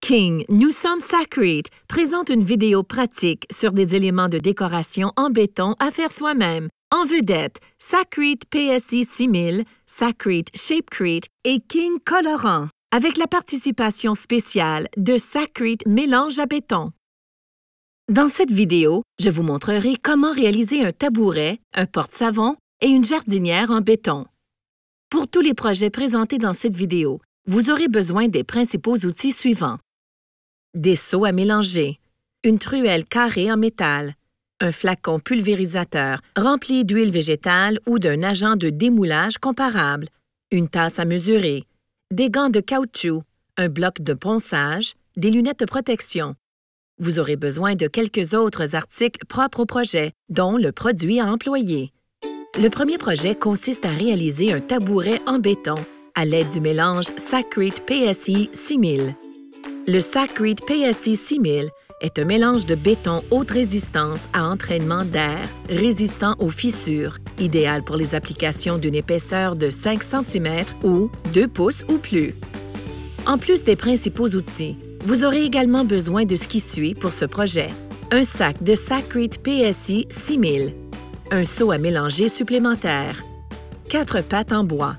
King, nous sommes Sacrete, présente une vidéo pratique sur des éléments de décoration en béton à faire soi-même. En vedette, Sacrete PSI 6000, Sacrete Shapecrete et King Colorant, avec la participation spéciale de Sacrete Mélange à béton. Dans cette vidéo, je vous montrerai comment réaliser un tabouret, un porte-savon et une jardinière en béton. Pour tous les projets présentés dans cette vidéo, vous aurez besoin des principaux outils suivants. Des seaux à mélanger, une truelle carrée en métal, un flacon pulvérisateur rempli d'huile végétale ou d'un agent de démoulage comparable, une tasse à mesurer, des gants de caoutchouc, un bloc de ponçage, des lunettes de protection. Vous aurez besoin de quelques autres articles propres au projet, dont le produit à employer. Le premier projet consiste à réaliser un tabouret en béton à l'aide du mélange Sacrete PSI 6000. Le Sacrete PSI 6000 est un mélange de béton haute résistance à entraînement d'air résistant aux fissures, idéal pour les applications d'une épaisseur de 5 cm ou 2 pouces ou plus. En plus des principaux outils, vous aurez également besoin de ce qui suit pour ce projet. Un sac de Sacrete PSI 6000, un seau à mélanger supplémentaire, 4 pattes en bois,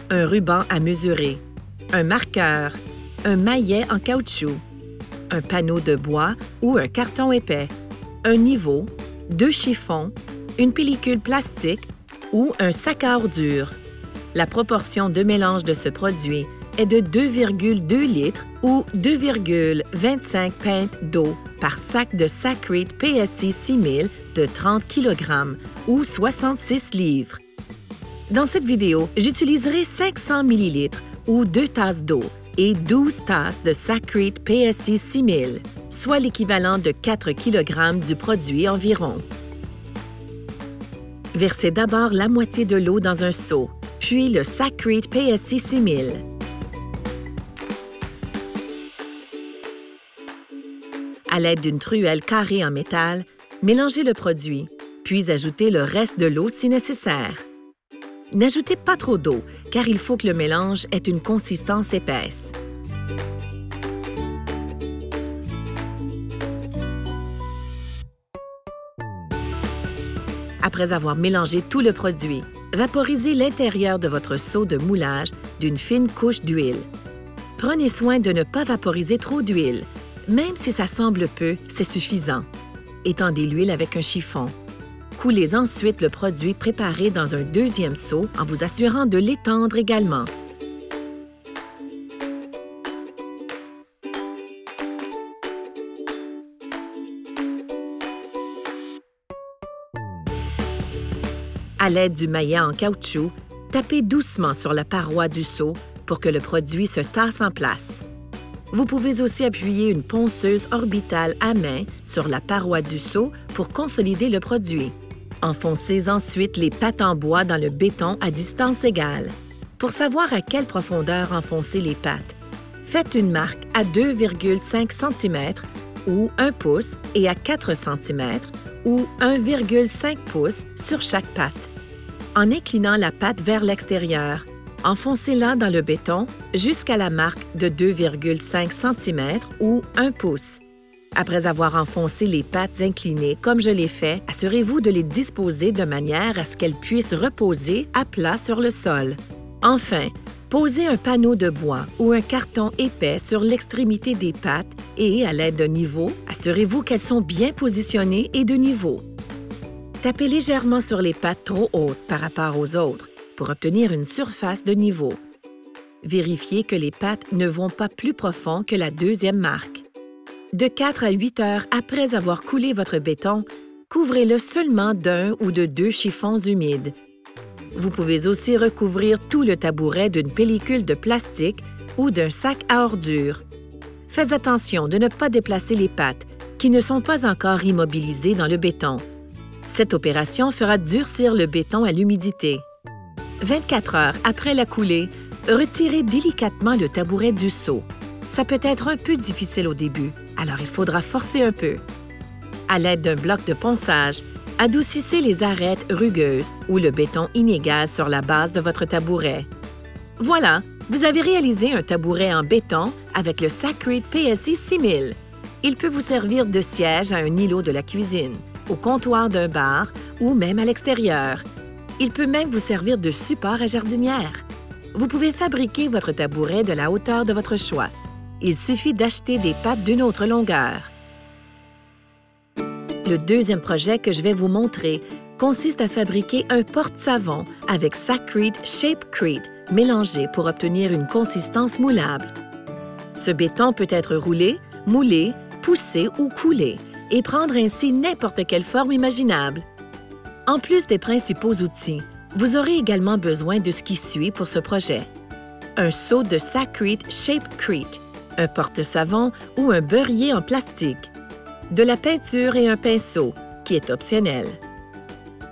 un ruban à mesurer, un marqueur, un maillet en caoutchouc, un panneau de bois ou un carton épais, un niveau, 2 chiffons, une pellicule plastique ou un sac à ordures. La proportion de mélange de ce produit est de 2,2 litres ou 2,25 pintes d'eau par sac de Sacrete PSI 6000 de 30 kg ou 66 livres. Dans cette vidéo, j'utiliserai 500 ml ou 2 tasses d'eau et 12 tasses de Sacrete PSI 6000, soit l'équivalent de 4 kg du produit environ. Versez d'abord la moitié de l'eau dans un seau, puis le Sacrete PSI 6000. À l'aide d'une truelle carrée en métal, mélangez le produit, puis ajoutez le reste de l'eau si nécessaire. N'ajoutez pas trop d'eau, car il faut que le mélange ait une consistance épaisse. Après avoir mélangé tout le produit, vaporisez l'intérieur de votre seau de moulage d'une fine couche d'huile. Prenez soin de ne pas vaporiser trop d'huile. Même si ça semble peu, c'est suffisant. Étendez l'huile avec un chiffon. Coulez ensuite le produit préparé dans un deuxième seau en vous assurant de l'étendre également. À l'aide du maillet en caoutchouc, tapez doucement sur la paroi du seau pour que le produit se tasse en place. Vous pouvez aussi appuyer une ponceuse orbitale à main sur la paroi du seau pour consolider le produit. Enfoncez ensuite les pattes en bois dans le béton à distance égale. Pour savoir à quelle profondeur enfoncer les pattes, faites une marque à 2,5 cm ou 1 pouce et à 4 cm ou 1,5 pouce sur chaque patte. En inclinant la patte vers l'extérieur, enfoncez-la dans le béton jusqu'à la marque de 2,5 cm ou 1 pouce. Après avoir enfoncé les pattes inclinées comme je l'ai fait, assurez-vous de les disposer de manière à ce qu'elles puissent reposer à plat sur le sol. Enfin, posez un panneau de bois ou un carton épais sur l'extrémité des pattes et, à l'aide d'un niveau, assurez-vous qu'elles sont bien positionnées et de niveau. Tapez légèrement sur les pattes trop hautes par rapport aux autres pour obtenir une surface de niveau. Vérifiez que les pattes ne vont pas plus profond que la deuxième marque. De 4 à 8 heures après avoir coulé votre béton, couvrez-le seulement d'un ou de 2 chiffons humides. Vous pouvez aussi recouvrir tout le tabouret d'une pellicule de plastique ou d'un sac à ordures. Faites attention de ne pas déplacer les pattes, qui ne sont pas encore immobilisées dans le béton. Cette opération fera durcir le béton à l'humidité. 24 heures après la coulée, retirez délicatement le tabouret du seau. Ça peut être un peu difficile au début, alors il faudra forcer un peu. À l'aide d'un bloc de ponçage, adoucissez les arêtes rugueuses ou le béton inégal sur la base de votre tabouret. Voilà, Vous avez réalisé un tabouret en béton avec le Sakrete PSI 6000. Il peut vous servir de siège à un îlot de la cuisine, au comptoir d'un bar ou même à l'extérieur. Il peut même vous servir de support à jardinière. Vous pouvez fabriquer votre tabouret de la hauteur de votre choix. Il suffit d'acheter des pattes d'une autre longueur. Le deuxième projet que je vais vous montrer consiste à fabriquer un porte-savon avec Sakrete Shapecrete mélangé pour obtenir une consistance moulable. Ce béton peut être roulé, moulé, poussé ou coulé et prendre ainsi n'importe quelle forme imaginable. En plus des principaux outils, vous aurez également besoin de ce qui suit pour ce projet. Un seau de Sakrete Shapecrete, un porte-savon ou un beurrier en plastique, de la peinture et un pinceau, qui est optionnel.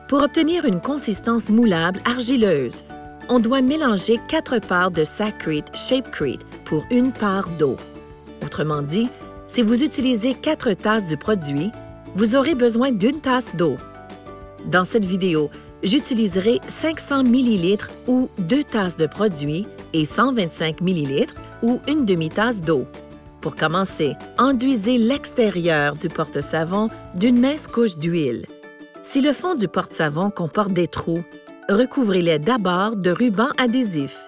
Pour obtenir une consistance moulable argileuse, on doit mélanger 4 parts de Sakrete Shapecrete pour 1 part d'eau. Autrement dit, si vous utilisez 4 tasses du produit, vous aurez besoin d'1 tasse d'eau. Dans cette vidéo, j'utiliserai 500 ml ou 2 tasses de produit et 125 ml ou une demi-tasse d'eau. Pour commencer, enduisez l'extérieur du porte-savon d'une mince couche d'huile. Si le fond du porte-savon comporte des trous, recouvrez-les d'abord de ruban adhésif.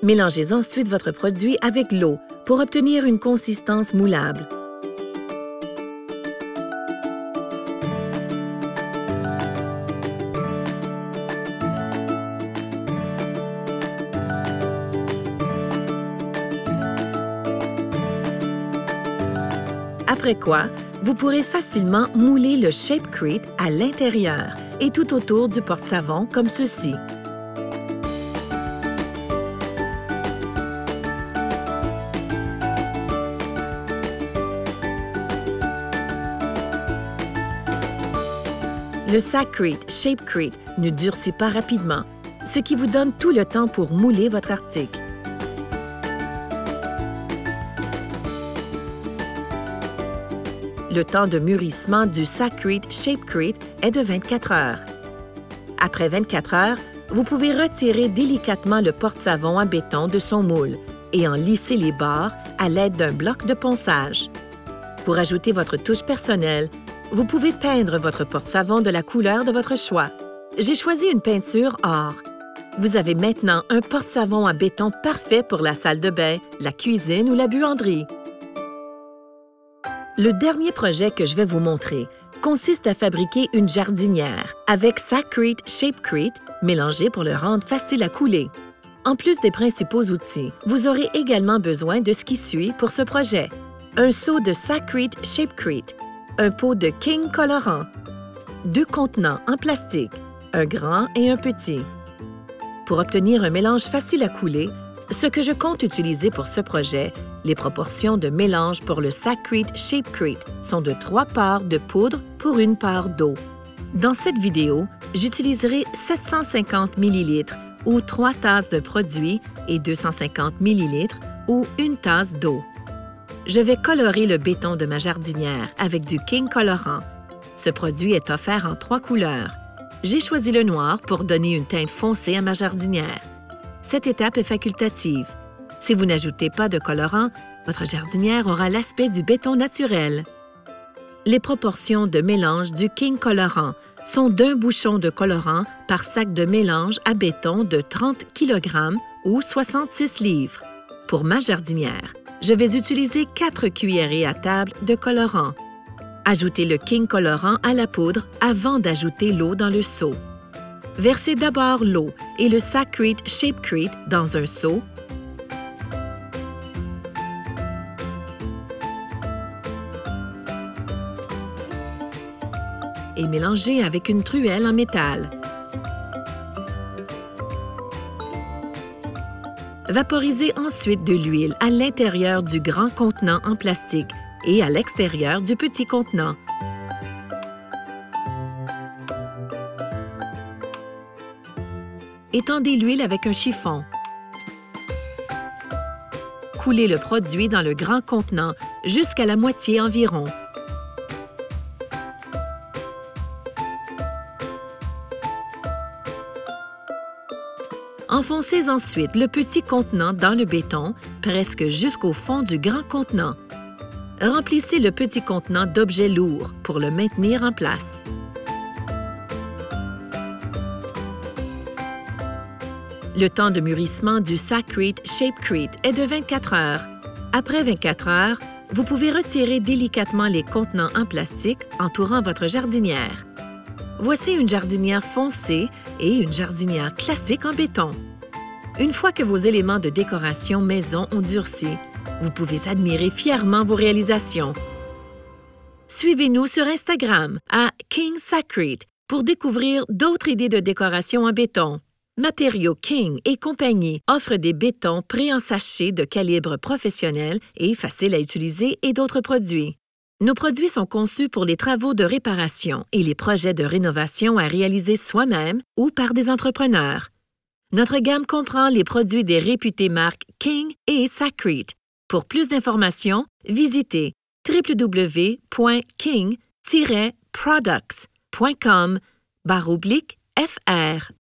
Mélangez ensuite votre produit avec l'eau pour obtenir une consistance moulable. Après quoi, vous pourrez facilement mouler le Shapecrete à l'intérieur et tout autour du porte-savon comme ceci. Le Sakrete Shapecrete ne durcit pas rapidement, ce qui vous donne tout le temps pour mouler votre article. Le temps de mûrissement du Sakrete Shapecrete est de 24 heures. Après 24 heures, vous pouvez retirer délicatement le porte-savon à béton de son moule et en lisser les bords à l'aide d'un bloc de ponçage. Pour ajouter votre touche personnelle, vous pouvez peindre votre porte-savon de la couleur de votre choix. J'ai choisi une peinture or. Vous avez maintenant un porte-savon à béton parfait pour la salle de bain, la cuisine ou la buanderie. Le dernier projet que je vais vous montrer consiste à fabriquer une jardinière avec Sakrete Shapecrete mélangé pour le rendre facile à couler. En plus des principaux outils, vous aurez également besoin de ce qui suit pour ce projet. Un seau de Sakrete Shapecrete, un pot de King colorant, 2 contenants en plastique, un grand et un petit. Pour obtenir un mélange facile à couler, ce que je compte utiliser pour ce projet, les proportions de mélange pour le Sakrete Shapecrete sont de 3 parts de poudre pour 1 part d'eau. Dans cette vidéo, j'utiliserai 750 ml ou 3 tasses de produit et 250 ml ou 1 tasse d'eau. Je vais colorer le béton de ma jardinière avec du King colorant. Ce produit est offert en 3 couleurs. J'ai choisi le noir pour donner une teinte foncée à ma jardinière. Cette étape est facultative. Si vous n'ajoutez pas de colorant, votre jardinière aura l'aspect du béton naturel. Les proportions de mélange du King colorant sont d'1 bouchon de colorant par sac de mélange à béton de 30 kg ou 66 livres. Pour ma jardinière, je vais utiliser 4 cuillerées à table de colorant. Ajoutez le King colorant à la poudre avant d'ajouter l'eau dans le seau. Versez d'abord l'eau et le Sakrete Shapecrete dans un seau. Et mélangez avec une truelle en métal. Vaporisez ensuite de l'huile à l'intérieur du grand contenant en plastique et à l'extérieur du petit contenant. Étendez l'huile avec un chiffon. Coulez le produit dans le grand contenant jusqu'à la moitié environ. Enfoncez ensuite le petit contenant dans le béton, presque jusqu'au fond du grand contenant. Remplissez le petit contenant d'objets lourds pour le maintenir en place. Le temps de mûrissement du Sakrete Shapecrete est de 24 heures. Après 24 heures, vous pouvez retirer délicatement les contenants en plastique entourant votre jardinière. Voici une jardinière foncée et une jardinière classique en béton. Une fois que vos éléments de décoration maison ont durci, vous pouvez admirer fièrement vos réalisations. Suivez-nous sur Instagram à King Sakrete pour découvrir d'autres idées de décoration en béton. Matériaux King et compagnie offrent des bétons pré-ensachés de calibre professionnel et faciles à utiliser et d'autres produits. Nos produits sont conçus pour les travaux de réparation et les projets de rénovation à réaliser soi-même ou par des entrepreneurs. Notre gamme comprend les produits des réputées marques King et Sakrete. Pour plus d'informations, visitez www.king-products.com/FR.